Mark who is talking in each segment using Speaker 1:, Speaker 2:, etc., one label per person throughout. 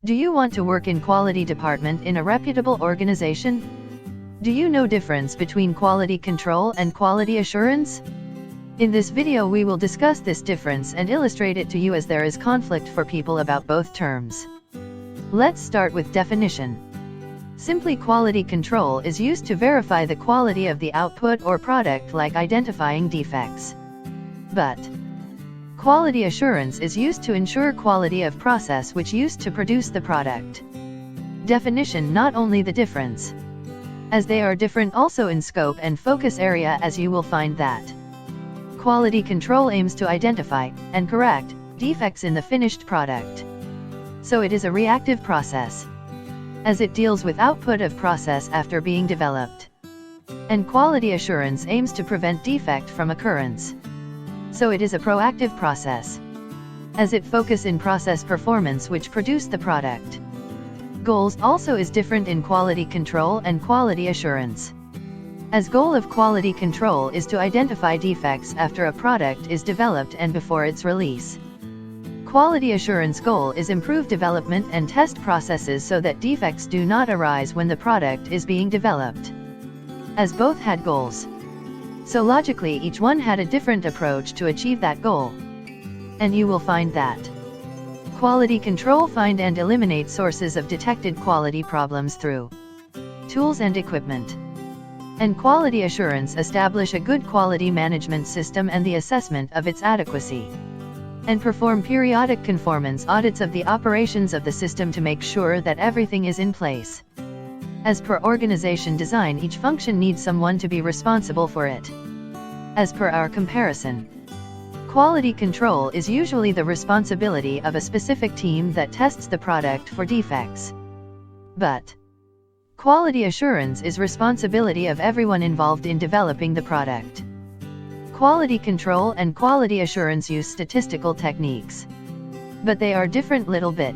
Speaker 1: Do you want to work in quality department in a reputable organization? Do you know difference between quality control and quality assurance? In this video we will discuss this difference and illustrate it to you as there is conflict for people about both terms. Let's start with definition. Simply, quality control is used to verify the quality of the output or product, like identifying defects. But quality assurance is used to ensure quality of process which used to produce the product. Definition: not only the difference, as they are different also in scope and focus area, as you will find that quality control aims to identify and correct defects in the finished product. So it is a reactive process, as it deals with output of process after being developed. And quality assurance aims to prevent defect from occurrence. So it is a proactive process, as it focus in process performance which produce the product. Goals also is different in quality control and quality assurance, as goal of quality control is to identify defects after a product is developed and before its release. Quality assurance goal is improve development and test processes so that defects do not arise when the product is being developed, as both had goals. So logically each one had a different approach to achieve that goal. And you will find that quality control find and eliminate sources of detected quality problems through tools and equipment. And quality assurance establish a good quality management system and the assessment of its adequacy, and perform periodic conformance audits of the operations of the system to make sure that everything is in place. As per organization design, each function needs someone to be responsible for it. As per our comparison, quality control is usually the responsibility of a specific team that tests the product for defects. But quality assurance is responsibility of everyone involved in developing the product. Quality control and quality assurance use statistical techniques, but they are different little bit.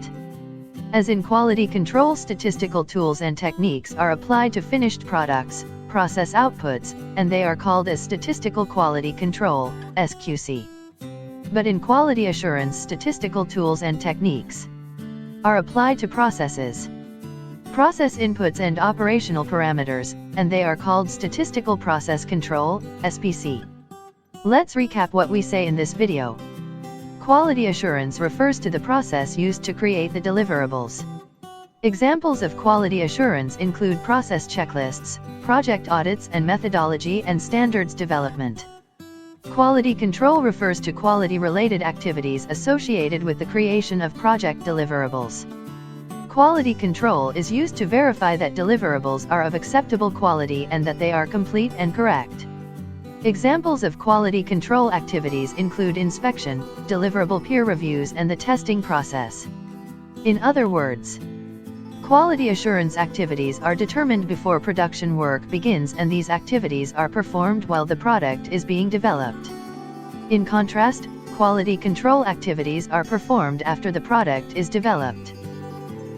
Speaker 1: As in quality control, statistical tools and techniques are applied to finished products, process outputs, and they are called as statistical quality control, SQC. But in quality assurance, statistical tools and techniques are applied to processes, process inputs and operational parameters, and they are called statistical process control, SPC. Let's recap what we say in this video. Quality assurance refers to the process used to create the deliverables. Examples of quality assurance include process checklists, project audits, and methodology and standards development. Quality control refers to quality-related activities associated with the creation of project deliverables. Quality control is used to verify that deliverables are of acceptable quality and that they are complete and correct. Examples of quality control activities include inspection, deliverable peer reviews, and the testing process. In other words, quality assurance activities are determined before production work begins, and these activities are performed while the product is being developed. In contrast, quality control activities are performed after the product is developed.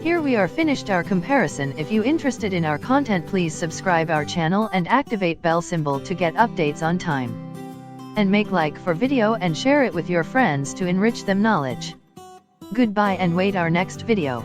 Speaker 1: Here we are finished our comparison. If you interested in our content, please subscribe our channel and activate bell symbol to get updates on time. And make like for video and share it with your friends to enrich them knowledge. Goodbye and wait our next video.